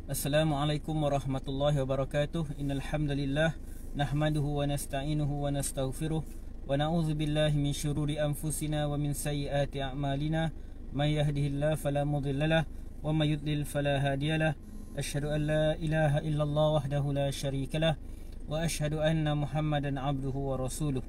Assalamualaikum warahmatullahi wabarakatuh. Innal hamdalillah nahmaduhu wa nasta'inuhu wa nastaghfiruh wa na'udzu billahi min syururi anfusina wa min sayyiati a'malina. May yahdihillahu fala mudhillalah wa may yudlil fala hadiyalah. Asyhadu an la ilaha illallah wahdahu la syarikalah wa asyhadu anna Muhammadan 'abduhu wa rasuluh.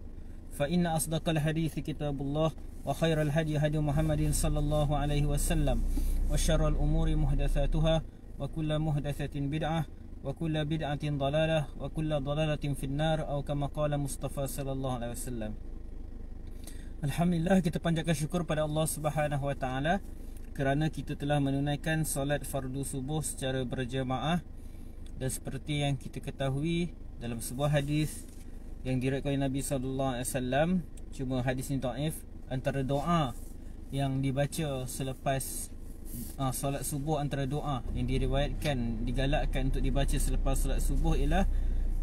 Fa inna asdaqal hadithi kitabullah wa khairal hadi hadi Muhammadin sallallahu alaihi wasallam wa syarrul umuri muhdatsatuha wa kullu muhdatsatin bid'ah wa kullu bid'atin dalalah wa kullu dalalatin finnar atau kama qala Mustafa sallallahu alaihi wasallam. Alhamdulillah, kita panjatkan syukur pada Allah Subhanahu wa taala kerana kita telah menunaikan solat fardu subuh secara berjemaah. Dan seperti yang kita ketahui dalam sebuah hadis yang diriwayatkan oleh Nabi sallallahu alaihi wasallam, cuma hadis ini dhaif, antara doa yang dibaca selepas solat subuh, antara doa yang diriwayatkan, digalakkan untuk dibaca selepas solat subuh ialah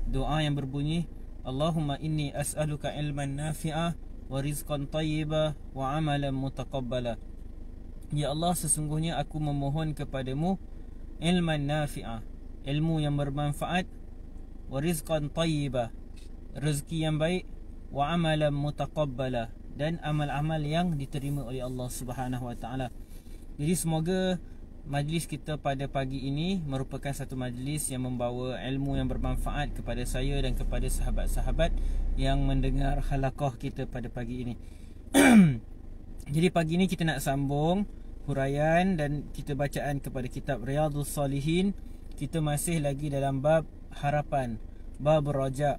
doa yang berbunyi Allahumma inni as'aluka ilman nafi'ah wa rizqan tayyibah wa amalan mutaqabbala. Ya Allah, sesungguhnya aku memohon kepadamu ilman nafi'ah, ilmu yang bermanfaat, wa rizqan tayyibah, rezeki yang baik, wa amalan mutaqabbala, dan amal-amal yang diterima oleh Allah Subhanahu wa taala. Jadi semoga majlis kita pada pagi ini merupakan satu majlis yang membawa ilmu yang bermanfaat kepada saya dan kepada sahabat-sahabat yang mendengar halaqah kita pada pagi ini. Jadi pagi ini kita nak sambung huraian dan kita bacaan kepada kitab Riyadhus Salihin. Kita masih lagi dalam bab harapan, bab raja.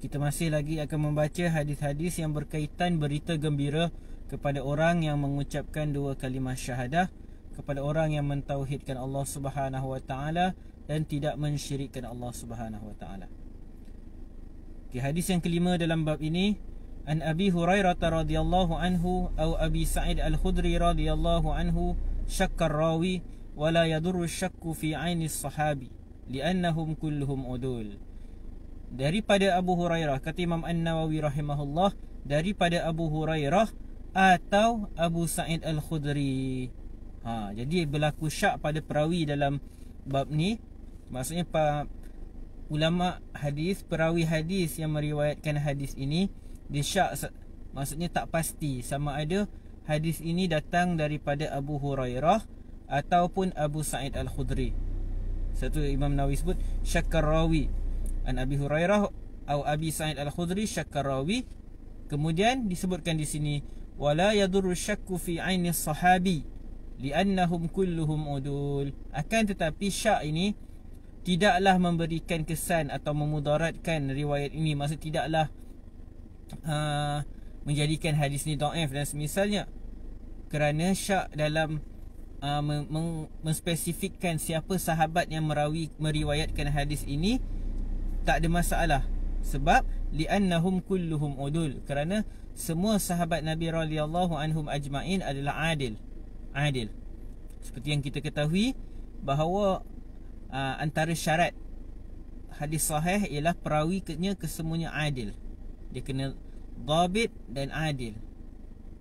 Kita masih lagi akan membaca hadis-hadis yang berkaitan berita gembira kepada orang yang mengucapkan dua kalimah syahadah, kepada orang yang mentauhidkan Allah Subhanahu wa taala dan tidak mensyirikkan Allah Subhanahu wa taala. Okay, hadis yang kelima dalam bab ini, an Abi Hurairah radhiyallahu anhu atau Abi Sa'id Al-Khudri radhiyallahu anhu, syakka rawi wa la yadurru syakku fi aini sahabi li'annahum kulluhum udul. Daripada Abu Hurairah, kata Imam An-Nawawi rahimahullah, daripada Abu Hurairah atau Abu Sa'id Al-Khudri. Jadi berlaku syak pada perawi dalam bab ni. Maksudnya ulama hadis, perawi hadis yang meriwayatkan hadis ini, dia syak, maksudnya tak pasti sama ada hadis ini datang daripada Abu Hurairah ataupun Abu Sa'id Al-Khudri. Satu Imam Nawawi sebut syakkar rawi an Abi Hurairah atau Abi Sa'id Al-Khudri syakkar rawi. Kemudian disebutkan di sini wala yadurru syakku fi aini sahabi li'annahum kulluhum udul. Akan tetapi syak ini tidaklah memberikan kesan atau memudaratkan riwayat ini. Maksud tidaklah menjadikan hadis ni dhaif dan semisalnya, kerana syak dalam menspesifikkan siapa sahabat yang meriwayatkan hadis ini tak ada masalah. Sebab li'annahum kulluhum udul, kerana semua sahabat Nabi radhiyallahu anhum ajma'in adalah adil. Seperti yang kita ketahui bahawa antara syarat hadis sahih ialah perawinya kesemuanya adil. Dia kena dhabit dan adil.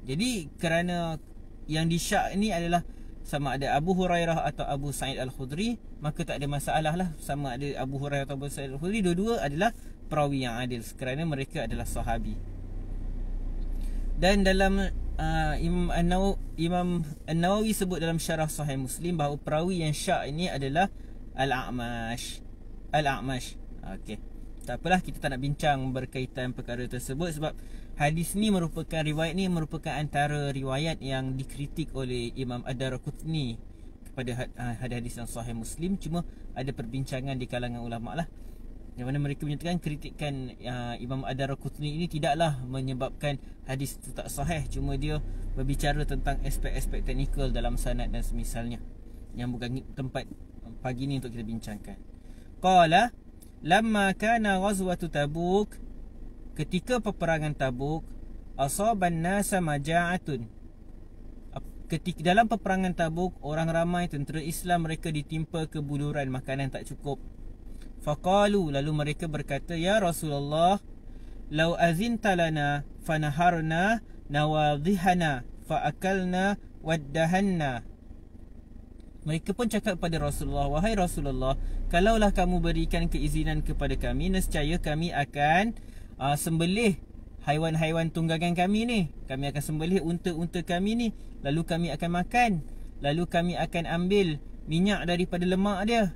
Jadi kerana yang disyak ni adalah sama ada Abu Hurairah atau Abu Sa'id Al-Khudri, maka tak ada masalah lah sama ada Abu Hurairah atau Abu Sa'id Al-Khudri, dua-dua adalah perawi yang adil kerana mereka adalah sahabi. Dan dalam Imam An-Nawawi sebut dalam syarah Sahih Muslim bahawa perawi yang syak ini adalah Al-A'mash. Okey, tak apalah, kita tak nak bincang berkaitan perkara tersebut sebab hadis ni merupakan, riwayat ni merupakan antara riwayat yang dikritik oleh Imam Ad-Darqutni kepada hadis yang Sahih Muslim. Cuma ada perbincangan di kalangan ulama' lah, yang mana mereka menyatakan kritikan Imam Ad-Darqutni ini tidaklah menyebabkan hadis itu tak sahih, cuma dia berbicara tentang aspek-aspek teknikal dalam sanad dan semisalnya, yang bukan tempat pagi ni untuk kita bincangkan. Qala lamma kana ghazwatu Tabuk, ketika peperangan Tabuk, asaban nasa maja'atun, ketika dalam peperangan Tabuk, orang ramai tentera Islam mereka ditimpa kebuluran, makanan tak cukup. Faqalu, lalu mereka berkata, ya Rasulullah, law azinta lana fanaharna nawadhihana faakalna waddahanna Mereka pun cakap kepada Rasulullah, wahai Rasulullah, kalaulah kamu berikan keizinan kepada kami, nescaya kami akan sembelih haiwan-haiwan tunggangan kami ni. Kami akan sembelih unta-unta kami ni, lalu kami akan makan, lalu kami akan ambil minyak daripada lemak dia.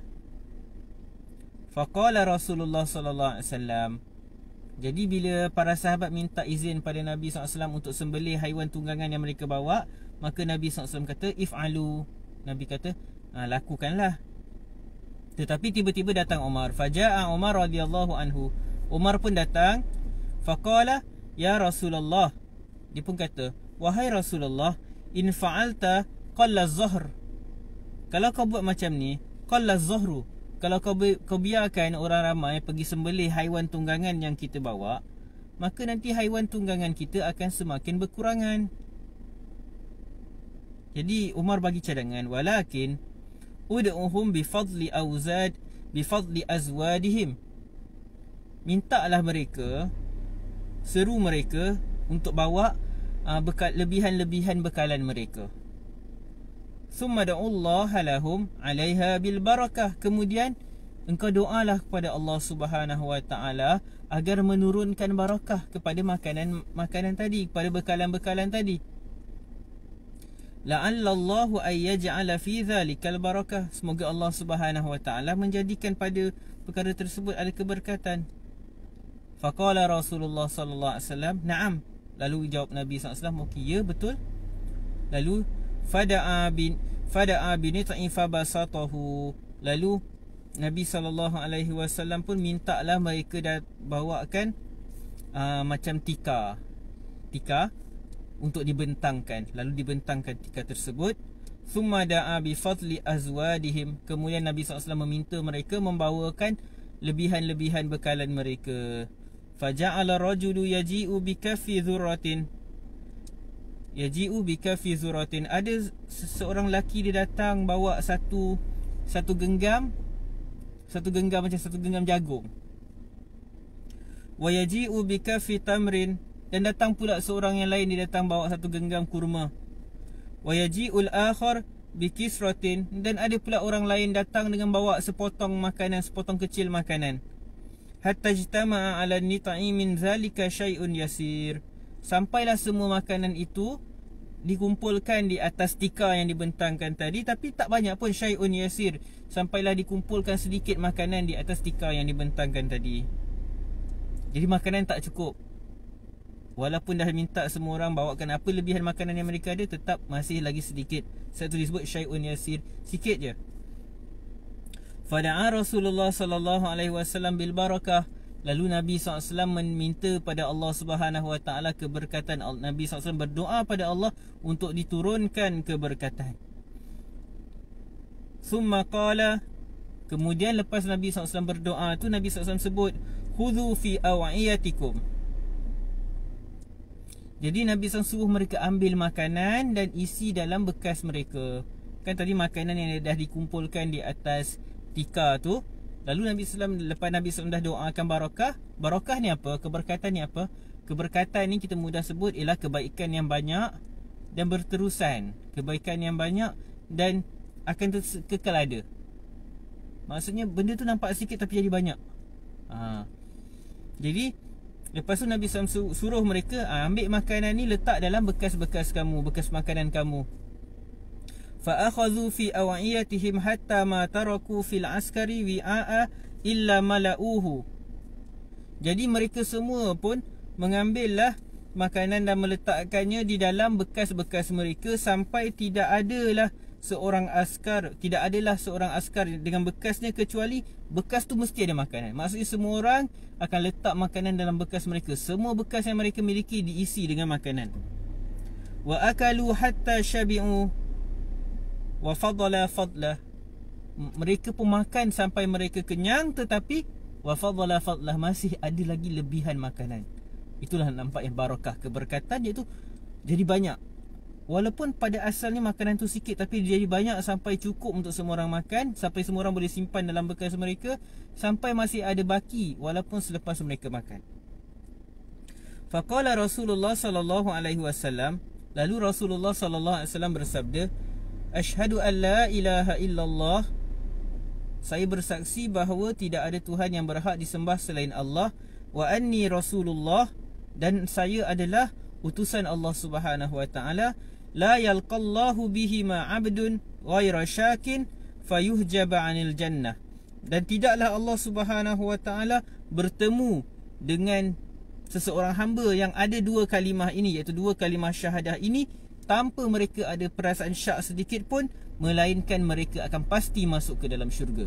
Faqala Rasulullah sallallahu alaihi wasallam. Jadi bila para sahabat minta izin pada Nabi SAW untuk sembelih haiwan tunggangan yang mereka bawa, maka Nabi SAW kata, if'alu. Nabi kata, lakukanlah. Tetapi tiba-tiba datang Umar. Faja'a Umar radhiyallahu anhu. Umar pun datang. Faqala, ya Rasulullah. Dia pun kata, wahai Rasulullah, in fa'alta qalla az-zahr. Kalau kau buat macam ni, qalla az-zahru. Kalau kau biarkan orang ramai pergi sembelih haiwan tunggangan yang kita bawa, maka nanti haiwan tunggangan kita akan semakin berkurangan. Jadi Umar bagi cadangan, walakin ud'uhum bifadli awzad bifadli azwadihim. Mintalah mereka, seru mereka untuk bawa lebihan-lebihan bekalan mereka. Summa da'ullaha lahum 'alaiha bil barakah. Kemudian engkau doalah kepada Allah Subhanahu wa taala agar menurunkan barakah kepada makanan tadi, kepada bekalan-bekalan tadi. La'allallahu ay yaj'ala fi dzalikal barakah. Semoga Allah Subhanahu wa taala menjadikan pada perkara tersebut ada keberkatan. Faqala Rasulullah sallallahu alaihi wasallam, "Na'am." Lalu jawab Nabi sallallahu alaihi wasallam, "Okey, ya, betul." Lalu fada'a binit'i fabasatahu. Lalu Nabi sallallahu alaihi wasallam pun mintalah mereka bawakan macam tika untuk dibentangkan. Lalu dibentangkan tika tersebut. Thumma da'a bi fadli azwadihim. Kemudian Nabi SAW meminta mereka membawakan lebihan-lebihan bekalan mereka. Faja'ala rajulu yaji'u bi kaffi dhurratin. Ada seorang lelaki dia datang bawa satu genggam macam satu genggam jagung. Wa yaji'u bi kaffi tamrin. Dan datang pula seorang yang lain, dia datang bawa satu genggam kurma. Wa yaji'ul akhar bi kisratin. Dan ada pula orang lain datang dengan bawa sepotong kecil makanan. Hatta ijtama'a 'ala nita'i min zalika syai'un yasir. Sampailah semua makanan itu dikumpulkan di atas tika yang dibentangkan tadi, tapi tak banyak pun, syai'un yasir. Sampailah dikumpulkan sedikit makanan di atas tika yang dibentangkan tadi. Jadi makanan tak cukup. Walaupun dah minta semua orang bawakan apa lebihan makanan yang mereka ada, tetap masih lagi sedikit. Satu disebut syai'un yasir, sikit je. Fada'a Rasulullah sallallahu alaihi wasallam bil barakah. Lalu Nabi SAW meminta pada Allah Subhanahu wa taala keberkatan. Nabi SAW berdoa pada Allah untuk diturunkan keberkatan. Summa qala. Kemudian lepas Nabi SAW berdoa tu, Nabi SAW sebut, khudhu fi aw'iyatikum. Jadi Nabi SAW suruh mereka ambil makanan dan isi dalam bekas mereka. Kan tadi makanan yang dah dikumpulkan di atas tika tu. Lalu Nabi SAW, lepas Nabi SAW dah doakan barakah. Barakah ni apa? Keberkatan ni apa? Keberkatan ni kita mudah sebut ialah kebaikan yang banyak dan berterusan. Kebaikan yang banyak dan akan kekal ada. Maksudnya benda tu nampak sikit tapi jadi banyak. Jadi lepas tu Nabi SAW suruh mereka ambil makanan ni, letak dalam bekas-bekas kamu, bekas makanan kamu. Fa akhadhu fi aw'iyatihim hatta ma taraku fil askari wi'a'a illa mala'uhu. Jadi mereka semua pun mengambillah makanan dan meletakkannya di dalam bekas-bekas mereka sampai tidak adalah seorang askar dengan bekasnya, kecuali bekas tu mesti ada makanan. Maksudnya semua orang akan letak makanan dalam bekas mereka. Semua bekas yang mereka miliki diisi dengan makanan. Wa akalu hatta syabi'u wa fadala. Mereka pun makan sampai mereka kenyang, tetapi wa fadala masih ada lagi lebihan makanan. Itulah nampak yang barakah, keberkatan, iaitu jadi banyak. Walaupun pada asalnya makanan tu sikit, tapi jadi banyak sampai cukup untuk semua orang makan, sampai semua orang boleh simpan dalam bekas mereka, sampai masih ada baki walaupun selepas mereka makan. Faqala Rasulullah sallallahu alaihi wasallam. Lalu Rasulullah sallallahu alaihi wasallam bersabda, asyhadu an la ilaha illallah, saya bersaksi bahawa tidak ada Tuhan yang berhak disembah selain Allah, wa anni rasulullah, dan saya adalah utusan Allah Subhanahu wa taala, la yalqallahu bihi ma 'abdun ghaira syakin fayuhjaba 'anil jannah, dan tidaklah Allah Subhanahu wa taala bertemu dengan seseorang hamba yang ada dua kalimah ini, iaitu dua kalimah syahadah ini, tanpa mereka ada perasaan syak sedikit pun, melainkan mereka akan pasti masuk ke dalam syurga.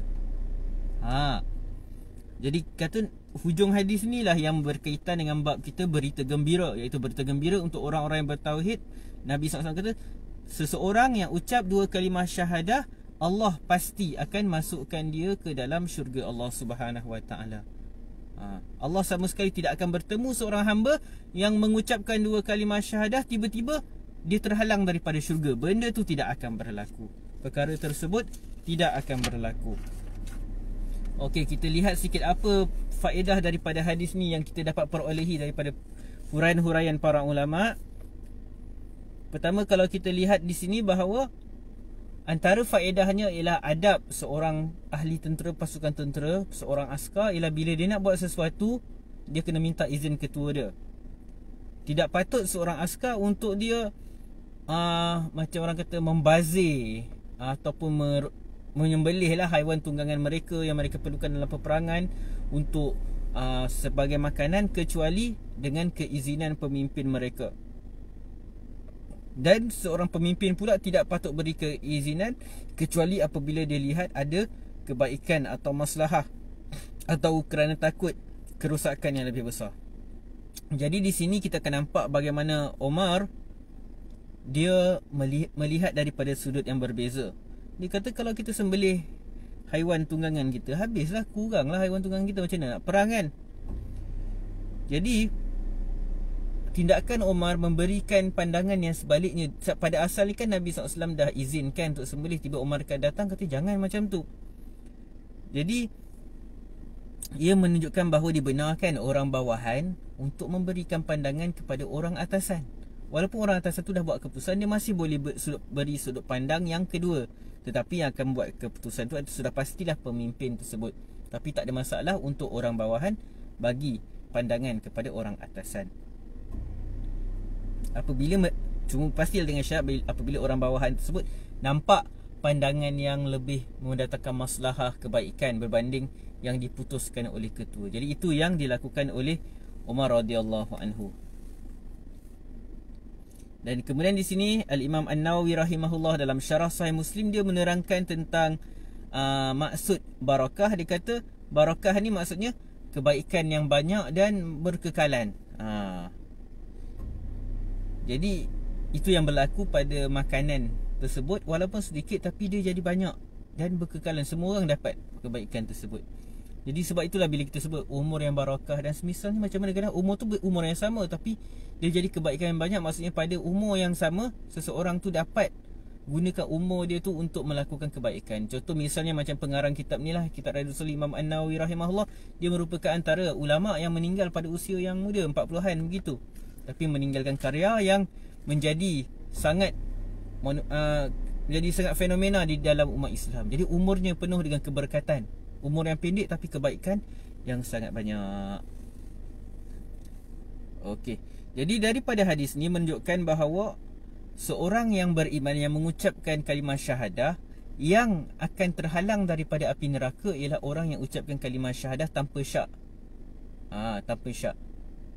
Jadi kata hujung hadis ni lah yang berkaitan dengan bab kita berita gembira, iaitu berita gembira untuk orang-orang yang bertauhid. Nabi SAW kata, seseorang yang ucap dua kalimah syahadah, Allah pasti akan masukkan dia ke dalam syurga Allah Subhanahu wa taala. Allah sama sekali tidak akan bertemu seorang hamba yang mengucapkan dua kalimah syahadah tiba-tiba dia terhalang daripada syurga. Benda tu tidak akan berlaku. Perkara tersebut tidak akan berlaku. Okey, kita lihat sikit apa faedah daripada hadis ni yang kita dapat perolehi daripada huraian-huraian para ulama. Pertama, kalau kita lihat di sini bahawa antara faedahnya ialah adab seorang ahli tentera, pasukan tentera, seorang askar, ialah bila dia nak buat sesuatu, dia kena minta izin ketua dia. Tidak patut seorang askar untuk dia macam orang kata membazir ataupun menyembelihlah haiwan tunggangan mereka yang mereka perlukan dalam peperangan untuk sebagai makanan, kecuali dengan keizinan pemimpin mereka. Dan seorang pemimpin pula tidak patut beri keizinan kecuali apabila dia lihat ada kebaikan atau maslahah, atau kerana takut kerosakan yang lebih besar. Jadi di sini kita akan nampak bagaimana Omar dia melihat daripada sudut yang berbeza. Dia kata kalau kita sembelih haiwan tunggangan kita, habislah, kuranglah haiwan tunggangan kita, macam mana nak perang kan? Jadi tindakan Omar memberikan pandangan yang sebaliknya. Pada asalnya kan Nabi SAW dah izinkan untuk sembelih, tiba Omar akan datang kata jangan macam tu. Jadi ia menunjukkan bahawa dibenarkan orang bawahan untuk memberikan pandangan kepada orang atasan. Walaupun orang atasan tu dah buat keputusan, dia masih boleh beri sudut pandang yang kedua. Tetapi yang akan buat keputusan tu sudah pastilah pemimpin tersebut. Tapi tak ada masalah untuk orang bawahan bagi pandangan kepada orang atasan. Apabila cuma pastilah dengan syarat apabila orang bawahan tersebut nampak pandangan yang lebih mendatangkan maslahah kebaikan berbanding yang diputuskan oleh ketua. Jadi itu yang dilakukan oleh Umar radhiyallahu anhu. Dan kemudian di sini Al-Imam An-Nawawi rahimahullah dalam syarah Sahih Muslim dia menerangkan tentang maksud barakah. Dia kata barakah ni maksudnya kebaikan yang banyak dan berkekalan. Jadi itu yang berlaku pada makanan tersebut, walaupun sedikit tapi dia jadi banyak dan berkekalan. Semua orang dapat kebaikan tersebut. Jadi sebab itulah bila kita sebut umur yang barakah dan semisalnya, macam mana kadang umur tu umur yang sama tapi dia jadi kebaikan yang banyak. Maksudnya pada umur yang sama seseorang tu dapat gunakan umur dia tu untuk melakukan kebaikan. Contoh misalnya macam pengarang kitab ni lah, kitab Radul Imam An-Nawawi rahimahullah, dia merupakan antara ulama yang meninggal pada usia yang muda, 40-an begitu, tapi meninggalkan karya yang menjadi sangat menjadi sangat fenomena di dalam umat Islam. Jadi umurnya penuh dengan keberkatan. Umur yang pendek tapi kebaikan yang sangat banyak. Okey. Jadi daripada hadis ni menunjukkan bahawa seorang yang beriman yang mengucapkan kalimah syahadah, yang akan terhalang daripada api neraka ialah orang yang ucapkan kalimah syahadah tanpa syak. Tanpa syak,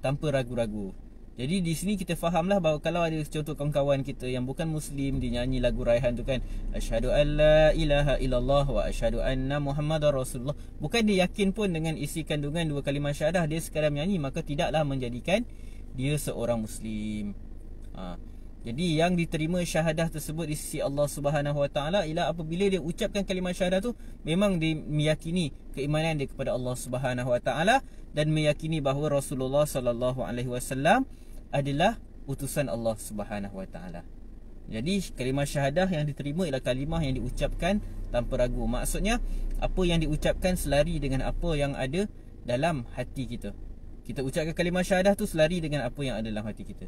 tanpa ragu-ragu. Jadi di sini kita fahamlah bahawa kalau ada contoh kawan-kawan kita yang bukan Muslim, dia nyanyi lagu raihan tu kan, asyhadu an la ilaha illallah wa asyhadu anna Muhammadar Rasulullah, bukan dia yakin pun dengan isi kandungan dua kalimah syahadah, dia sekadar menyanyi, maka tidaklah menjadikan dia seorang Muslim. Jadi yang diterima syahadah tersebut di sisi Allah Subhanahu Wa Taala ialah apabila dia ucapkan kalimah syahadah tu memang dia meyakini keimanan dia kepada Allah Subhanahu Wa Taala dan meyakini bahawa Rasulullah sallallahu alaihi wasallam adalah utusan Allah Subhanahu Wa Taala. Jadi kalimah syahadah yang diterima ialah kalimah yang diucapkan tanpa ragu. Maksudnya apa yang diucapkan selari dengan apa yang ada dalam hati kita. Kita ucapkan kalimah syahadah tu selari dengan apa yang ada dalam hati kita.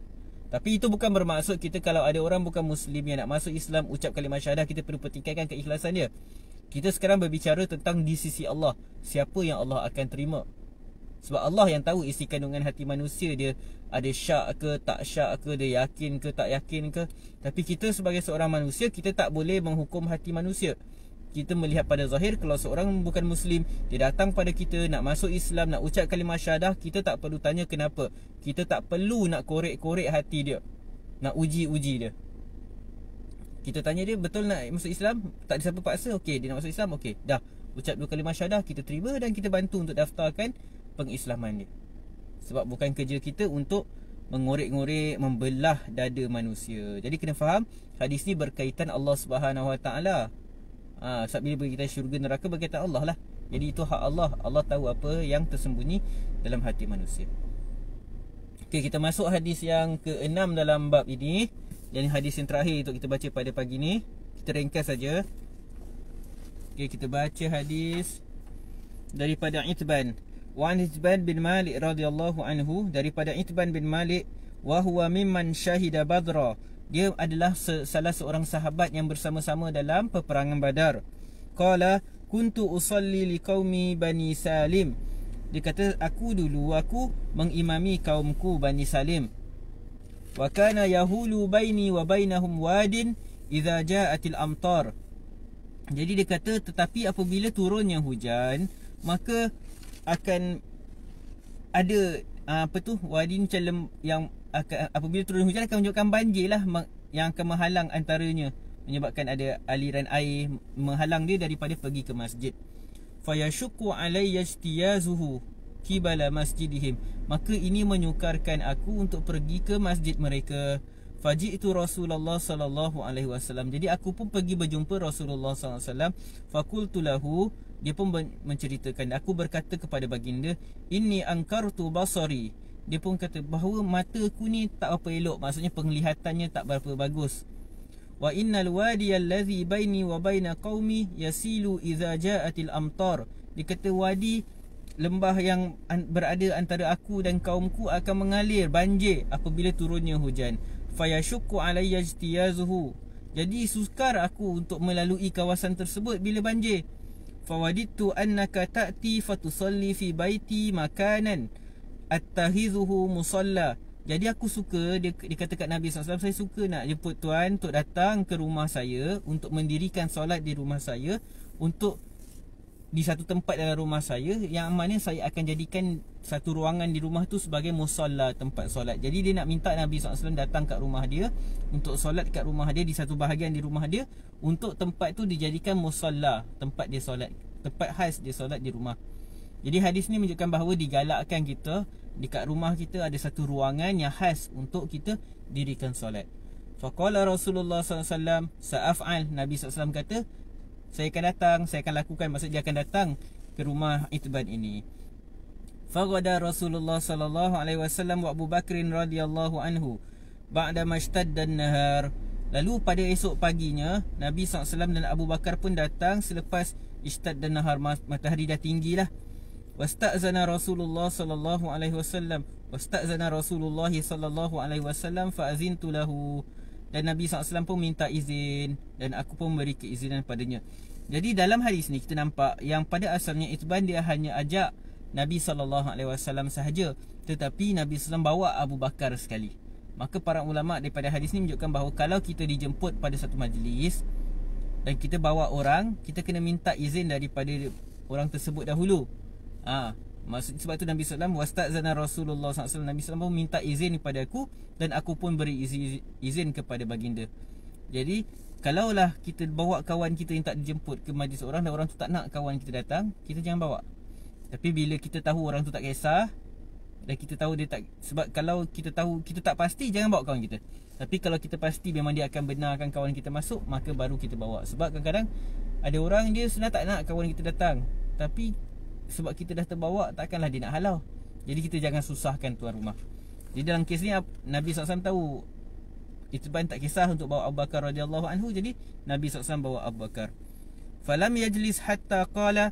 Tapi itu bukan bermaksud kita kalau ada orang bukan Muslim yang nak masuk Islam, ucap kalimah syahadah, kita perlu pertikaikan keikhlasan dia. Kita sekarang berbicara tentang di sisi Allah, siapa yang Allah akan terima. Sebab Allah yang tahu isi kandungan hati manusia, dia ada syak ke tak syak ke, dia yakin ke tak yakin ke. Tapi kita sebagai seorang manusia, kita tak boleh menghukum hati manusia. Kita melihat pada zahir, kalau seorang bukan Muslim, dia datang pada kita nak masuk Islam, nak ucap kalimah syahadah, kita tak perlu tanya kenapa. Kita tak perlu nak korek-korek hati dia, nak uji-uji dia. Kita tanya dia, betul nak masuk Islam? Tak ada siapa paksa? Okey, dia nak masuk Islam? Okey, dah ucap dua kalimah syahadah, kita terima dan kita bantu untuk daftarkan pengislaman dia. Sebab bukan kerja kita untuk mengorek-ngorek, membelah dada manusia. Jadi kena faham, hadis ni berkaitan Allah Subhanahu Wa Taala. Sebab bila bagi kita syurga neraka, berkaitan Allah lah. Jadi itu hak Allah. Allah tahu apa yang tersembunyi dalam hati manusia. Okey, kita masuk hadis yang ke-6 dalam bab ini. Yang hadis yang terakhir untuk kita baca pada pagi ni. Kita ringkas saja. Okey, kita baca hadis daripada Itban. Wa an Itban bin Malik radhiyallahu anhu, daripada Itban bin Malik, wa huwa mimman syahida Badra. Dia adalah salah seorang sahabat yang bersama-sama dalam peperangan Badar. Qala kuntu usalli liqaumi Bani Salim. Dia kata, aku mengimami kaumku Bani Salim. Wa kana yahulu baini wa bainahum wadin idza ja'atil amtar. Jadi dia kata, tetapi apabila turunnya hujan, maka akan ada wadi macam yang apabila turun hujan akan menyebabkan banjir lah, yang akan menghalang antaranya, menyebabkan ada aliran air menghalang dia daripada pergi ke masjid. Fayashukku alayya istiyazuhu kibala masjidihim. Maka ini menyukarkan aku untuk pergi ke masjid mereka. Faji'tu Rasulullah sallallahu alaihi wasallam. Jadi aku pun pergi berjumpa Rasulullah sallallahu alaihi wasallam. Fakultu lahu, dia pun menceritakan, aku berkata kepada baginda, inni angkartu basari. Dia pun kata bahawa mataku ni tak apa elok, maksudnya penglihatannya tak berapa bagus. Wa innal wadi allazi baini wa baina qaumi yasilu idza ja'atil amtar. Dia kata wadi, lembah yang berada antara aku dan kaumku akan mengalir banjir apabila turunnya hujan. Fayashukku alayya ijtiyazuhu. Jadi sukar aku untuk melalui kawasan tersebut bila banjir. Fawadittu annaka ta'ti fatusalli fi baiti makanan attahizuhu musalla. Jadi aku suka, dia kata kat Nabi SAW, saya suka nak jemput tuan untuk datang ke rumah saya, untuk mendirikan solat di rumah saya, untuk di satu tempat dalam rumah saya, yang mana saya akan jadikan satu ruangan di rumah tu sebagai musalla, tempat solat. Jadi dia nak minta Nabi SAW datang kat rumah dia, untuk solat kat rumah dia, di satu bahagian di rumah dia, untuk tempat tu dijadikan musalla, tempat dia solat, tempat khas dia solat di rumah. Jadi hadis ni menunjukkan bahawa digalakkan kita, dekat rumah kita ada satu ruangan yang khas untuk kita dirikan solat. Faqala Rasulullah SAW, sa'af'al. Nabi SAW kata, saya akan datang, saya akan lakukan. Maksud dia akan datang ke rumah Itban ini. Faghada Rasulullah SAW wa Abu Bakrin radhiyallahu anhu ba'da mashtaddan nahar. Lalu pada esok paginya, Nabi SAW dan Abu Bakar pun datang selepas ishtaddan nahar, matahari dah tinggi lah. Wasta'zana Rasulullah sallallahu alaihi wasallam, wasta'zana Rasulullah sallallahu alaihi wasallam fa'azintu lahu. Dan Nabi SAW pun minta izin, dan aku pun beri keizinan padanya. Jadi dalam hadis ni kita nampak yang pada asalnya Itban dia hanya ajak Nabi SAW sahaja, tetapi Nabi SAW bawa Abu Bakar sekali. Maka para ulama daripada hadis ni menunjukkan bahawa kalau kita dijemput pada satu majlis dan kita bawa orang, kita kena minta izin daripada orang tersebut dahulu. Maksud sebab tu Nabi SAW, wasta'zana Rasulullah SAW, Nabi SAW pun minta izin kepada aku, dan aku pun beri izin kepada baginda. Jadi kalaulah kita bawa kawan kita yang tak dijemput ke majlis orang, dan orang tu tak nak kawan kita datang, kita jangan bawa. Tapi bila kita tahu orang tu tak kisah, dan kita tahu dia tak, sebab kalau kita tahu kita tak pasti, jangan bawa kawan kita. Tapi kalau kita pasti memang dia akan benarkan kawan kita masuk, maka baru kita bawa. Sebab kadang-kadang ada orang dia sebenarnya tak nak kawan kita datang, tapi sebab kita dah terbawa, takkanlah dia nak halau. Jadi kita jangan susahkan tuan rumah. Jadi dalam kes ni Nabi SAW tahu Itban tak kisah untuk bawa Abu Bakar radhiyallahu anhu, jadi Nabi SAW bawa Abu Bakar. Falam yajlis hatta qala.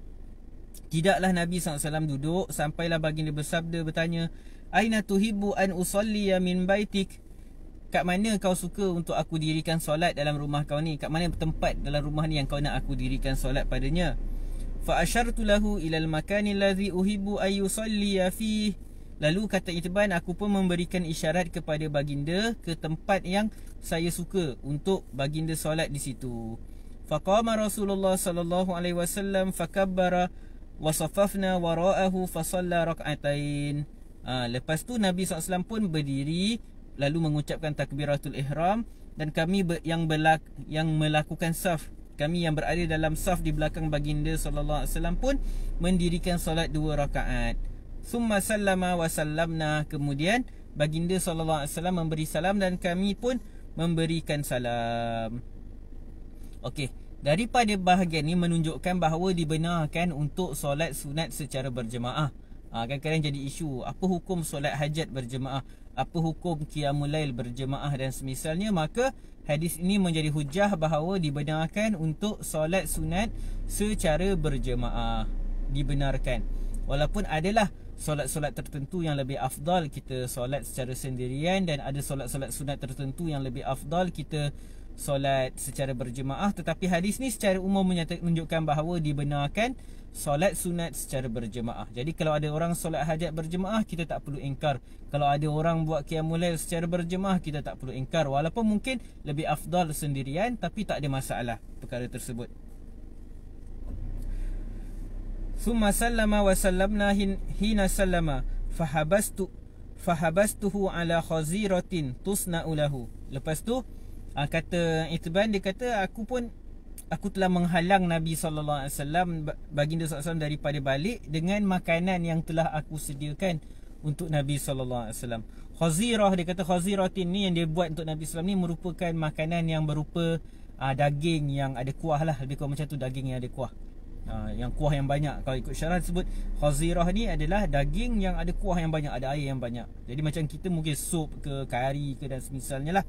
Tidaklah Nabi SAW duduk sampailah baginda bersabda, bertanya, aina tuhibbu an usalliya min baitik. kat mana kau suka untuk aku dirikan solat dalam rumah kau ni? Kat mana tempat dalam rumah ni yang kau nak aku dirikan solat padanya? Fa asyartu lahu ila al-makani allazi uhibbu ay yusalli fihi. Lalu kata Itban, aku pun memberikan isyarat kepada baginda ke tempat yang saya suka untuk baginda solat di situ. Faqama Rasulullah sallallahu alaihi wasallam fakabbara wa saffafna wara'ahu fa shalla rak'atain. Lepas tu Nabi SAW pun berdiri lalu mengucapkan takbiratul ihram, dan kami yang melakukan saf, kami yang berada dalam saf di belakang baginda sallallahu alaihi wasallam pun mendirikan solat 2 rakaat. Summa sallama wa sallamna, kemudian baginda sallallahu alaihi wasallam memberi salam dan kami pun memberikan salam. Okey, daripada bahagian ni menunjukkan bahawa dibenarkan untuk solat sunat secara berjemaah. Kadang-kadang jadi isu, apa hukum solat hajat berjemaah, apa hukum qiyamul lail berjemaah dan semisalnya. Maka hadis ini menjadi hujah bahawa dibenarkan untuk solat sunat secara berjemaah. Dibenarkan. Walaupun adalah solat-solat tertentu yang lebih afdal kita solat secara sendirian, dan ada solat-solat sunat tertentu yang lebih afdal kita solat secara berjemaah, tetapi hadis ni secara umum menunjukkan bahawa dibenarkan solat sunat secara berjemaah. Jadi kalau ada orang solat hajat berjemaah, kita tak perlu ingkar. Kalau ada orang buat qiyamul lail secara berjemaah, kita tak perlu ingkar, walaupun mungkin lebih afdal sendirian, tapi tak ada masalah perkara tersebut. Summa sallama wa sallamna hina sallama fahabastuhu ala khaziratin tusna'u lahu. Lepas tu kata Itban, dia kata aku telah menghalang Nabi SAW, baginda SAW daripada balik dengan makanan yang telah aku sediakan untuk Nabi SAW. Khazirah, dia kata khaziratin ni yang dia buat untuk Nabi SAW ni merupakan makanan yang berupa daging yang ada kuah lah, lebih kurang macam tu, daging yang ada kuah, yang kuah yang banyak. Kalau ikut syarah sebut khazirah ni adalah daging yang ada kuah yang banyak, ada air yang banyak. Jadi macam kita mungkin sup ke kari ke dan semisalnya lah.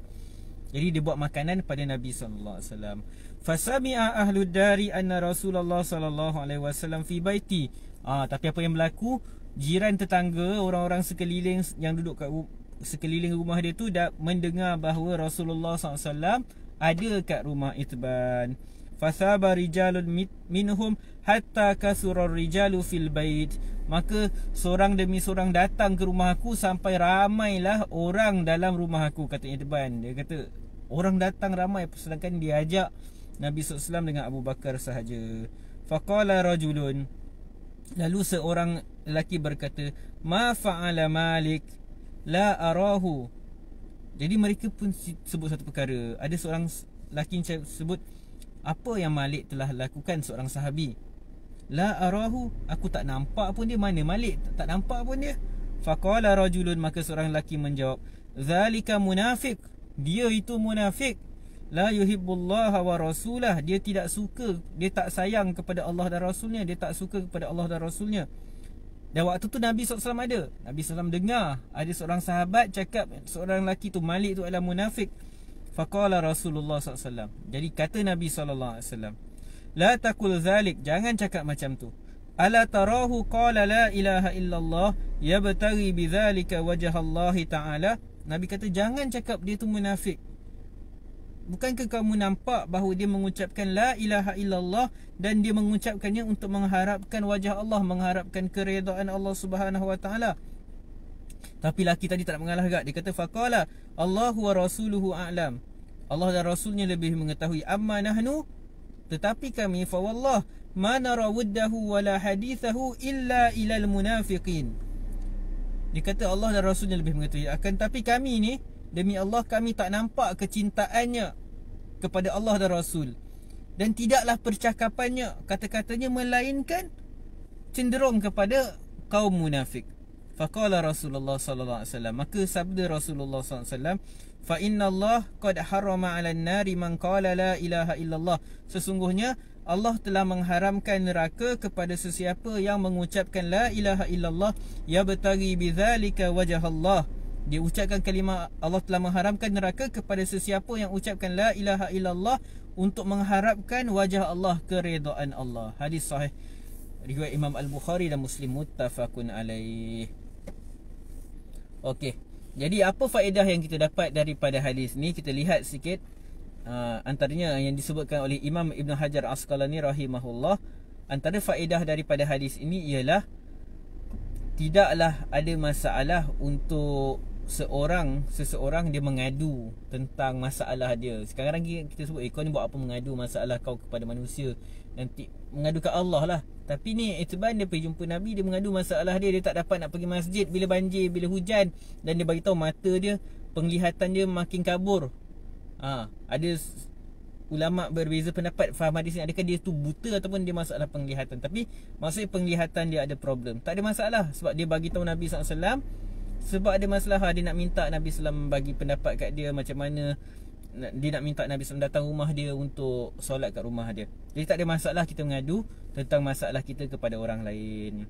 Jadi dia buat makanan pada Nabi SAW. Fasami'a ahlud dari anna Rasulullah SAW fi baiti. Tapi apa yang berlaku, jiran tetangga, orang-orang sekeliling yang duduk kat sekeliling rumah dia tu dah mendengar bahawa Rasulullah SAW ada kat rumah Itban. Fasaba rijalun minhum hatta kasurar rijalu fil bait. Maka seorang demi seorang datang ke rumah aku sampai ramailah orang dalam rumah aku, kata Itban. Dia kata orang datang ramai sedangkan dia ajak Nabi SAW dengan Abu Bakar sahaja. Faqala rajulun, lalu seorang lelaki berkata, ma fa'ala Malik la arahu. Jadi mereka pun sebut satu perkara. Ada seorang lelaki sebut, apa yang Malik telah lakukan, seorang sahabi. La arahu, aku tak nampak pun dia. Mana Malik? Tak nampak pun dia. Faqala rajulun, maka seorang lelaki menjawab, zalika munafiq, dia itu munafik. La yuhibbullaha wa rasulah, dia tidak suka, dia tak sayang kepada Allah dan Rasulnya, dia tak suka kepada Allah dan Rasulnya. Dan waktu tu Nabi SAW ada. Nabi SAW dengar ada seorang sahabat cakap seorang lelaki tu, Malik tu adalah munafik. Faqala Rasulullah SAW, jadi kata Nabi SAW, la taqul zalik, jangan cakap macam tu. Ala tarahu qala la ilaha illallah yabtaghi bidzalika wajha Allah ta'ala. Nabi kata jangan cakap dia tu munafik. Bukankah kamu nampak bahawa dia mengucapkan la ilaha illallah dan dia mengucapkannya untuk mengharapkan wajah Allah, mengharapkan keredaan Allah Subhanahu wa taala. Tapi laki tadi tak nak mengalah gak. Dia kata faqala Allahu wa rasuluhu a'lam, Allah dan Rasulnya lebih mengetahui. Amma nahnu, tetapi kami, fa wallah ma nara wuddahu wala hadithahu illa ilal munafiqin. Dia kata Allah dan Rasulnya lebih mengetahui. Akan tapi kami ni, demi Allah, kami tak nampak kecintaannya kepada Allah dan Rasul, dan tidaklah percakapannya, kata-katanya, melainkan cenderung kepada kaum munafik. Faqala Rasulullah sallallahu alaihi wasallam, maka sabda Rasulullah sallallahu alaihi wasallam, fa inna Allah qad harrama 'alan nari man qala la ilaha illallah, sesungguhnya Allah telah mengharamkan neraka kepada sesiapa yang mengucapkan la ilaha illallah yabtaghi bidzalika wajh Allah. Dia ucapkan kalimah, Allah telah mengharamkan neraka kepada sesiapa yang ucapkan la ilaha illallah untuk mengharapkan wajah Allah, keredaan Allah. Hadis sahih riwayat Imam Al-Bukhari dan Muslim, muttafaqun alaih. Okey, Jadi apa faedah yang kita dapat daripada hadis ni? Kita lihat sikit. Antaranya yang disebutkan oleh Imam Ibn Hajar Asqalani rahimahullah. Antara faedah daripada hadis ini ialah tidaklah ada masalah untuk seseorang dia mengadu tentang masalah dia. Sekarang kita sebut kau ni buat apa mengadu masalah kau kepada manusia, nanti mengadu ke Allah lah. Tapi ni Itban dia pergi jumpa Nabi, dia mengadu masalah dia tak dapat nak pergi masjid bila banjir, bila hujan, dan dia bagi tahu mata dia, penglihatan dia makin kabur. Ada ulama berbeza pendapat faham hadis ni, adakah dia tu buta ataupun dia masalah penglihatan. Tapi maksudnya penglihatan dia ada problem, tak ada masalah sebab dia bagi tahu Nabi SAW. Sebab ada masalah, dia nak minta Nabi SAW bagi pendapat kat dia macam mana. Dia nak minta Nabi SAW datang rumah dia untuk solat kat rumah dia. Jadi tak ada masalah kita mengadu tentang masalah kita kepada orang lain.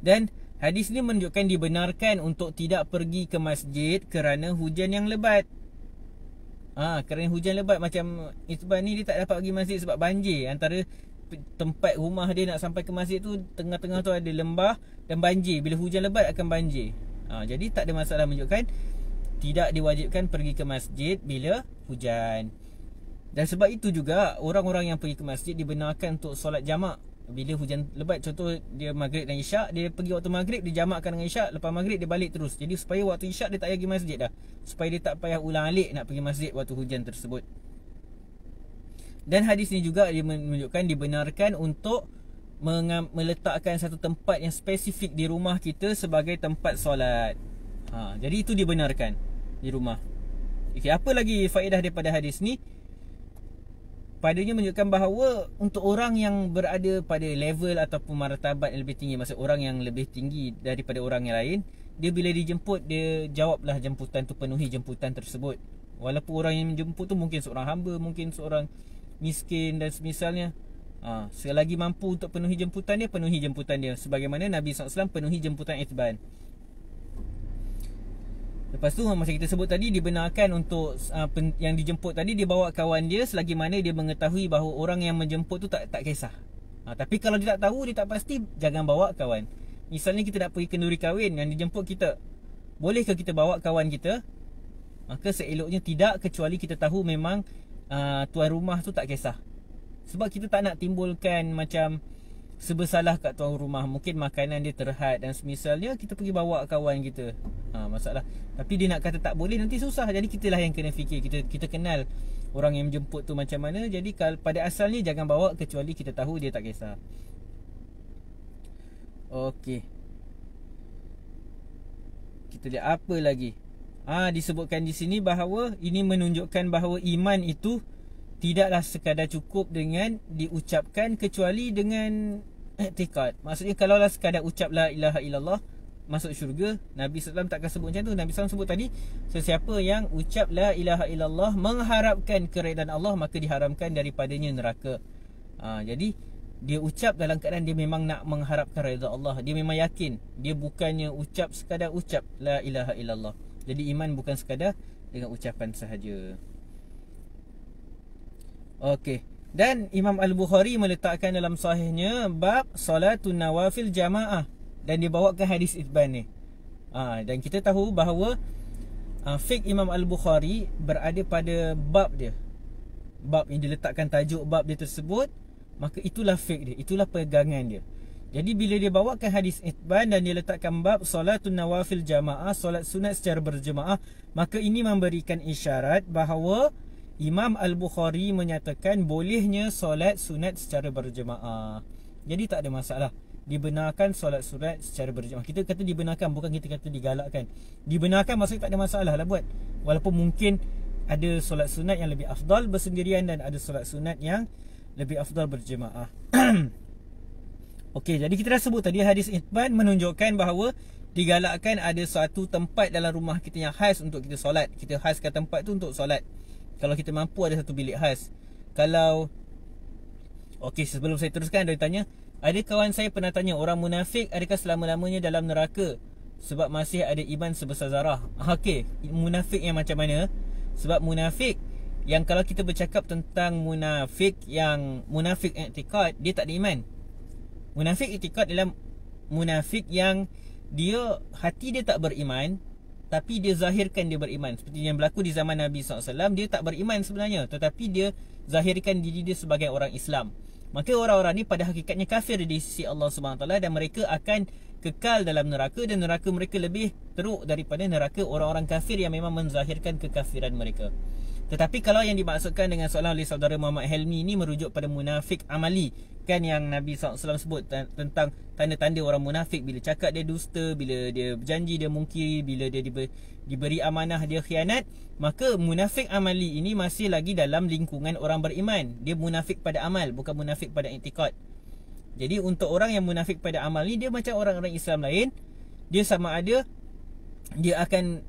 Dan hadis ni menunjukkan dibenarkan untuk tidak pergi ke masjid kerana hujan yang lebat. Kerana hujan lebat, macam Itban ni dia tak dapat pergi masjid sebab banjir. Antara tempat rumah dia nak sampai ke masjid tu, tengah-tengah tu ada lembah dan banjir. Bila hujan lebat akan banjir. Jadi tak ada masalah, menunjukkan tidak diwajibkan pergi ke masjid bila hujan. Dan sebab itu juga orang-orang yang pergi ke masjid dibenarkan untuk solat jamak bila hujan lebat. Contoh dia maghrib dan isyak, dia pergi waktu maghrib, dia jamakkan dengan isyak, lepas maghrib dia balik terus. Jadi supaya waktu isyak dia tak payah pergi masjid dah, supaya dia tak payah ulang alik nak pergi masjid waktu hujan tersebut. Dan hadis ni juga dia menunjukkan dibenarkan untuk meletakkan satu tempat yang spesifik di rumah kita sebagai tempat solat. Jadi itu dibenarkan di rumah. Okey, apa lagi faedah daripada hadis ni? Padanya menunjukkan bahawa untuk orang yang berada pada level ataupun martabat yang lebih tinggi, maksud orang yang lebih tinggi daripada orang yang lain, dia bila dijemput, dia jawablah jemputan tu, penuhi jemputan tersebut. Walaupun orang yang menjemput tu mungkin seorang hamba, mungkin seorang miskin dan semisalnya. Selagi mampu untuk penuhi jemputan dia, penuhi jemputan dia, sebagaimana Nabi SAW penuhi jemputan Itban. Lepas tu macam kita sebut tadi, dibenarkan untuk yang dijemput tadi dia bawa kawan dia selagi mana dia mengetahui bahawa orang yang menjemput tu tak kisah. Tapi kalau dia tak tahu, dia tak pasti, jangan bawa kawan. Misalnya kita nak pergi kenduri kahwin, yang dijemput kita, bolehkah kita bawa kawan kita? Maka seeloknya tidak, kecuali kita tahu memang tuan rumah tu tak kisah. Sebab kita tak nak timbulkan macam sebersalah kat tuan rumah. Mungkin makanan dia terhad dan semisalnya, kita pergi bawa kawan kita, masalah. Tapi dia nak kata tak boleh, nanti susah. Jadi kitalah yang kena fikir. Kita kenal orang yang menjemput tu macam mana. Jadi pada asalnya jangan bawa kecuali kita tahu dia tak kisah. Okey, kita lihat apa lagi. Disebutkan di sini bahawa ini menunjukkan bahawa iman itu tidaklah sekadar cukup dengan diucapkan, kecuali dengan i'tikad. Maksudnya kalaulah sekadar ucap la ilaha illallah masuk syurga, Nabi SAW takkan sebut macam tu. Nabi SAW sebut tadi, sesiapa yang ucap la ilaha illallah mengharapkan keredaan Allah, maka diharamkan daripadanya neraka. Jadi dia ucap dalam keadaan dia memang nak mengharapkan redha Allah. Dia memang yakin, dia bukannya ucap sekadar ucap la ilaha illallah. Jadi iman bukan sekadar dengan ucapan sahaja. Okey. Dan Imam Al-Bukhari meletakkan dalam sahihnya bab salatun nawafil jamaah, dan dia bawakan hadis Itban ni. Dan kita tahu bahawa fiqh Imam Al-Bukhari berada pada bab dia. Bab yang diletakkan tajuk bab dia tersebut, maka itulah fiqh dia, itulah pegangan dia. Jadi bila dia bawakan hadis Itban dan dia letakkan bab salatun nawafil jamaah, solat sunat secara berjemaah, maka ini memberikan isyarat bahawa Imam Al-Bukhari menyatakan bolehnya solat sunat secara berjemaah. Jadi tak ada masalah, dibenarkan solat sunat secara berjemaah. Kita kata dibenarkan, bukan kita kata digalakkan. Dibenarkan maksudnya tak ada masalah lah buat. Walaupun mungkin ada solat sunat yang lebih afdal bersendirian, dan ada solat sunat yang lebih afdal berjemaah. Okey, jadi kita dah sebut tadi hadis Itban menunjukkan bahawa digalakkan ada satu tempat dalam rumah kita yang khas untuk kita solat. Kita khaskan tempat tu untuk solat. Kalau kita mampu ada satu bilik khas. Kalau okey, sebelum saya teruskan, ada tanya, ada kawan saya pernah tanya, orang munafik adakah selama-lamanya dalam neraka sebab masih ada iman sebesar zarah? Okey, munafik yang macam mana? Sebab munafik yang kalau kita bercakap tentang munafik yang munafik i'tikad, dia tak ada iman. Munafik i'tikad adalah munafik yang dia hati dia tak beriman, tapi dia zahirkan dia beriman. Seperti yang berlaku di zaman Nabi SAW, dia tak beriman sebenarnya, tetapi dia zahirkan diri dia sebagai orang Islam. Maka orang-orang ni pada hakikatnya kafir di sisi Allah SWT, dan mereka akan kekal dalam neraka, dan neraka mereka lebih teruk daripada neraka orang-orang kafir yang memang menzahirkan kekafiran mereka. Tetapi kalau yang dimaksudkan dengan soalan oleh saudara Muhammad Helmi ni merujuk pada munafik amali, kan yang Nabi SAW sebut tentang tanda-tanda orang munafik, bila cakap dia dusta, bila dia berjanji dia mungkiri, bila dia diberi amanah dia khianat. Maka munafik amali ini masih lagi dalam lingkungan orang beriman. Dia munafik pada amal, bukan munafik pada i'tikad. Jadi untuk orang yang munafik pada amal ni, dia macam orang-orang Islam lain. Dia sama ada dia akan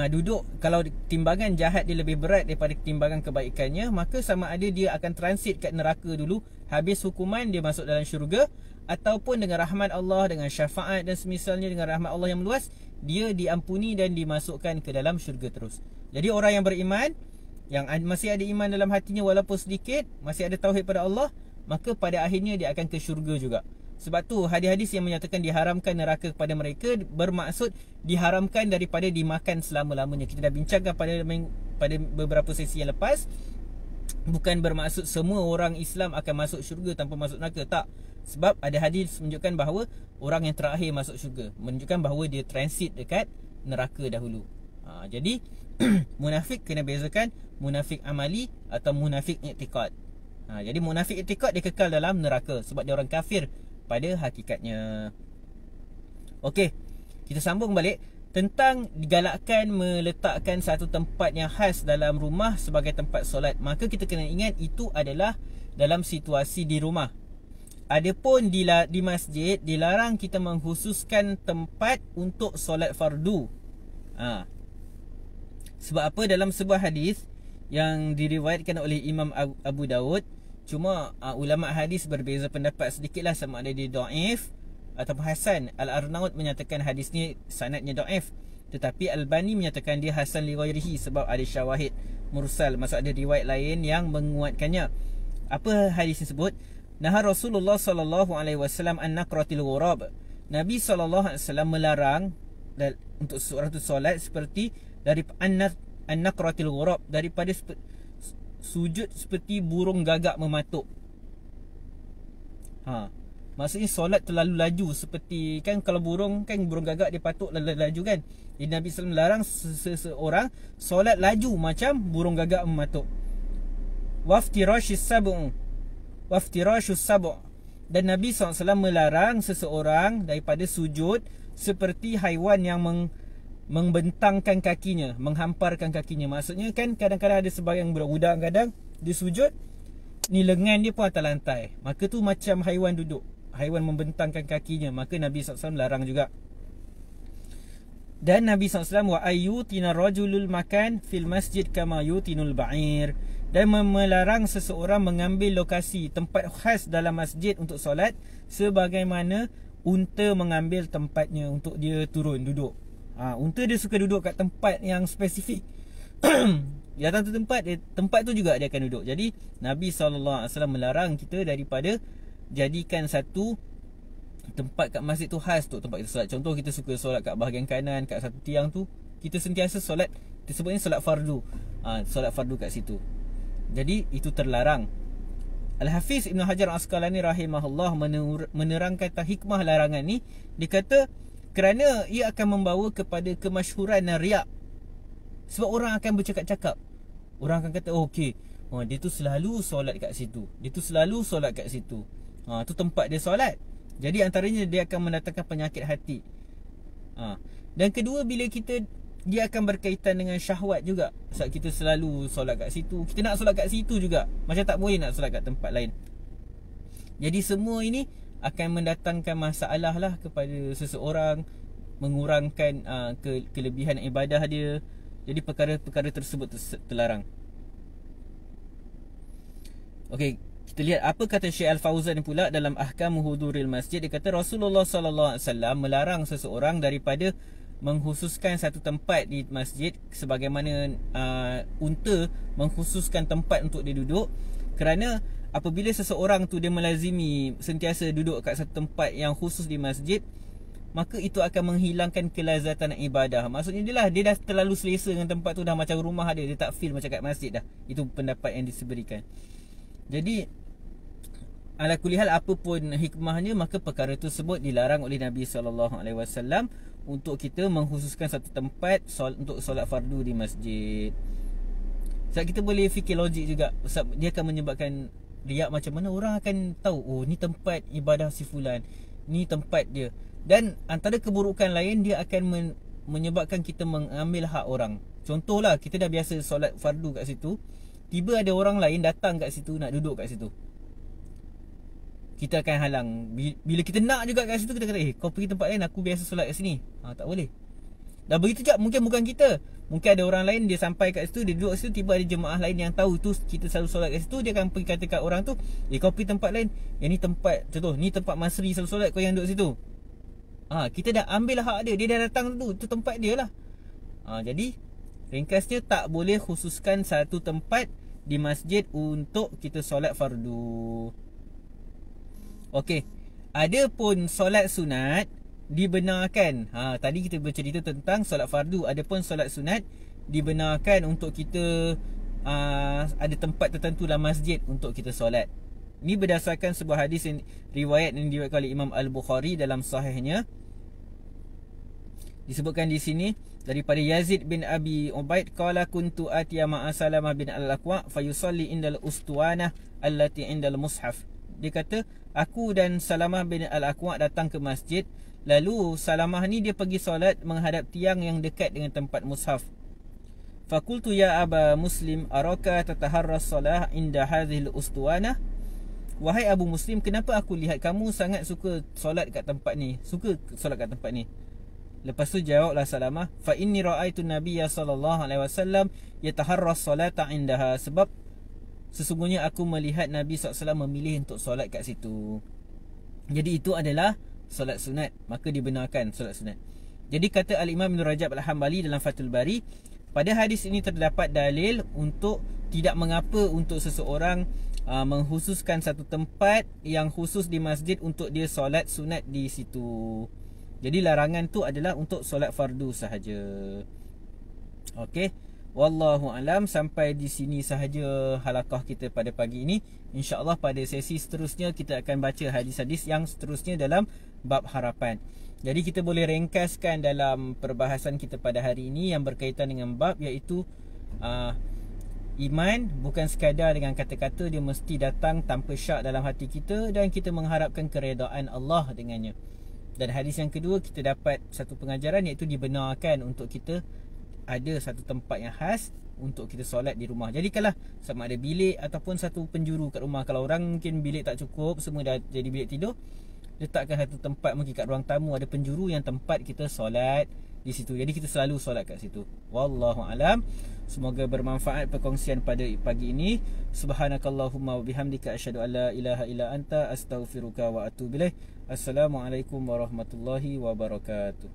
duduk, kalau timbangan jahat dia lebih berat daripada timbangan kebaikannya, maka sama ada dia akan transit kat neraka dulu, habis hukuman dia masuk dalam syurga, ataupun dengan rahmat Allah, dengan syafaat dan semisalnya, dengan rahmat Allah yang meluas, dia diampuni dan dimasukkan ke dalam syurga terus. Jadi orang yang beriman, yang masih ada iman dalam hatinya walaupun sedikit, masih ada tauhid pada Allah, maka pada akhirnya dia akan ke syurga juga. Sebab tu hadis-hadis yang menyatakan diharamkan neraka kepada mereka bermaksud diharamkan daripada dimakan selama-lamanya. Kita dah bincangkan pada beberapa sesi yang lepas. Bukan bermaksud semua orang Islam akan masuk syurga tanpa masuk neraka. Tak. Sebab ada hadis menunjukkan bahawa orang yang terakhir masuk syurga, menunjukkan bahawa dia transit dekat neraka dahulu. Jadi munafik kena bezakan munafik amali atau munafik i'tikad. Jadi munafik i'tikad dia kekal dalam neraka sebab dia orang kafir pada hakikatnya. Okey, kita sambung balik tentang digalakkan meletakkan satu tempat yang khas dalam rumah sebagai tempat solat. Maka kita kena ingat itu adalah dalam situasi di rumah. Adapun di masjid dilarang kita mengkhususkan tempat untuk solat fardu. Sebab apa? Dalam sebuah hadis yang diriwayatkan oleh Imam Abu Daud, cuma ulama hadis berbeza pendapat sedikitlah sama ada dia dhaif ataupun hasan. Al-Arnaud menyatakan hadis ni sanadnya dhaif, tetapi Albani menyatakan dia hasan li ghairihi sebab ada syawahid mursal, maksud ada riwayat lain yang menguatkannya. Apa hadis tersebut? Naha Rasulullah sallallahu alaihi wasallam an naqratil ghurab. Nabi sallallahu alaihi wasallam melarang untuk seorang tu solat seperti dari an-naqratil ghurab, daripada sujud seperti burung gagak mematuk. Maksudnya solat terlalu laju, seperti kan kalau burung gagak dia patuk laju kan. Jadi Nabi SAW melarang seseorang solat laju macam burung gagak mematuk. Waftirashus sab'. Dan Nabi SAW melarang seseorang daripada sujud seperti haiwan yang membentangkan kakinya, menghamparkan kakinya. Maksudnya kan kadang-kadang ada sebahagian budak-budak kadang dia sujud ni lengan dia pun atas lantai, maka tu macam haiwan duduk, haiwan membentangkan kakinya. Maka Nabi SAW larang juga. Dan Nabi SAW wa ayyutina rajulul makan fil masjid kama yutinul ba'ir, dan melarang seseorang mengambil lokasi tempat khas dalam masjid untuk solat sebagaimana unta mengambil tempatnya untuk dia turun duduk. Unta dia suka duduk kat tempat yang spesifik. Dia datang tu tempat tu juga dia akan duduk. Jadi Nabi SAW melarang kita daripada jadikan satu tempat kat masjid tu khas untuk tempat kita solat. Contoh kita suka solat kat bahagian kanan, kat satu tiang tu, kita sentiasa solat, kita sebutnya solat fardu. Solat fardu kat situ. Jadi itu terlarang. Al-Hafiz Ibn Hajar Al-Asqalani rahimahullah menerangkan hikmah larangan ni. Dia kata kerana ia akan membawa kepada kemasyhuran dan riak. Sebab orang akan bercakap-cakap, orang akan kata dia tu selalu solat kat situ, dia tu selalu solat kat situ, tu tempat dia solat. Jadi antaranya dia akan mendatangkan penyakit hati. Dan kedua, bila dia akan berkaitan dengan syahwat juga. Sebab kita selalu solat kat situ, kita nak solat kat situ juga, macam tak boleh nak solat kat tempat lain. Jadi semua ini akan mendatangkan masalah lah kepada seseorang, mengurangkan kelebihan ibadah dia. Jadi perkara-perkara tersebut terlarang. Okey, kita lihat apa kata Syekh Al-Fauzan pula dalam Ahkam Huduril Masjid. Dia kata Rasulullah sallallahu alaihi wasallam melarang seseorang daripada mengkhususkan satu tempat di masjid sebagaimana unta mengkhususkan tempat untuk dia duduk. Kerana apabila seseorang tu dia melazimi sentiasa duduk kat satu tempat yang khusus di masjid, maka itu akan menghilangkan kelazatan ibadah. Maksudnya dia dah terlalu selesa dengan tempat tu, dah macam rumah dia tak feel macam kat masjid dah. Itu pendapat yang diseberikan. Jadi ala kulihal apa pun hikmahnya, maka perkara tersebut dilarang oleh Nabi SAW untuk kita mengkhususkan satu tempat untuk solat fardu di masjid. Sebab kita boleh fikir logik juga, sebab dia akan menyebabkan riak. Macam mana orang akan tahu, oh ni tempat ibadah si fulan, ni tempat dia. Dan antara keburukan lain, dia akan menyebabkan kita mengambil hak orang. Contohlah, kita dah biasa solat fardu kat situ, tiba ada orang lain datang kat situ nak duduk kat situ, kita akan halang. Bila kita nak juga kat situ, kita kata, kau pergi tempat lain, aku biasa solat kat sini. Tak boleh. Dan begitu juga mungkin bukan kita, mungkin ada orang lain, dia sampai kat situ, dia duduk kat situ, tiba ada jemaah lain yang tahu tu kita selalu solat kat situ, dia akan pergi kata kat orang tu, kau pergi tempat lain, yang ni tempat, contoh, ni tempat Masri selalu solat, kau yang duduk situ. Kita dah ambil hak dia, dia dah datang tu, itu tempat dia lah. Jadi ringkasnya, tak boleh khususkan satu tempat di masjid untuk kita solat fardu. Okey, ada pun solat sunat dibenarkan. Tadi kita bercerita tentang solat fardu. Ada pun solat sunat dibenarkan untuk kita ada tempat tertentu dalam masjid untuk kita solat. Ini berdasarkan sebuah hadis yang riwayat yang diriwayatkan oleh Imam Al-Bukhari dalam sahihnya. Disebutkan di sini daripada Yazid bin Abi Ubaid, qala kuntu atiya ma'a Salamah bin Al-Aqwa fayusalli indal ustuwanah allati indal mushaf. Dia kata, aku dan Salamah bin Al-Aqwa datang ke masjid, lalu Salamah ni dia pergi solat menghadap tiang yang dekat dengan tempat mushaf. Fakultu ya Aba Muslim araka tataharras salah inda hadhil ustuwanah. Wahai Abu Muslim, kenapa aku lihat kamu sangat suka solat kat tempat ni, suka solat kat tempat ni? Lepas tu jawablah Salamah, fa inni ra'aitu Nabiyya sallallahu alaihi wasallam yataharras salata indaha. Sebab sesungguhnya aku melihat Nabi SAW memilih untuk solat kat situ. Jadi itu adalah solat sunat, maka dibenarkan solat sunat. Jadi kata Al-Imam Ibn Rajab Al-Hambali dalam Fathul Bari, pada hadis ini terdapat dalil untuk tidak mengapa untuk seseorang mengkhususkan satu tempat yang khusus di masjid untuk dia solat sunat di situ. Jadi larangan tu adalah untuk solat fardu sahaja. Okey, wallahu alam. Sampai di sini sahaja halaqah kita pada pagi ini. InsyaAllah pada sesi seterusnya kita akan baca hadis-hadis yang seterusnya dalam bab harapan. Jadi kita boleh ringkaskan dalam perbahasan kita pada hari ini yang berkaitan dengan bab, iaitu iman bukan sekadar dengan kata-kata, dia mesti datang tanpa syak dalam hati kita dan kita mengharapkan keredaan Allah dengannya. Dan hadis yang kedua, kita dapat satu pengajaran, iaitu dibenarkan untuk kita ada satu tempat yang khas untuk kita solat di rumah. Jadi kalau sama ada bilik ataupun satu penjuru kat rumah. Kalau orang mungkin bilik tak cukup, semua dah jadi bilik tidur, letakkan satu tempat, mungkin kat ruang tamu ada penjuru yang tempat kita solat di situ. Jadi kita selalu solat kat situ. Wallahu alam. Semoga bermanfaat perkongsian pada pagi ini. Subhanakallahumma wa bihamdika asyhadu an la ilaha illa anta astaghfiruka wa atubu ilaik. Assalamualaikum warahmatullahi wabarakatuh.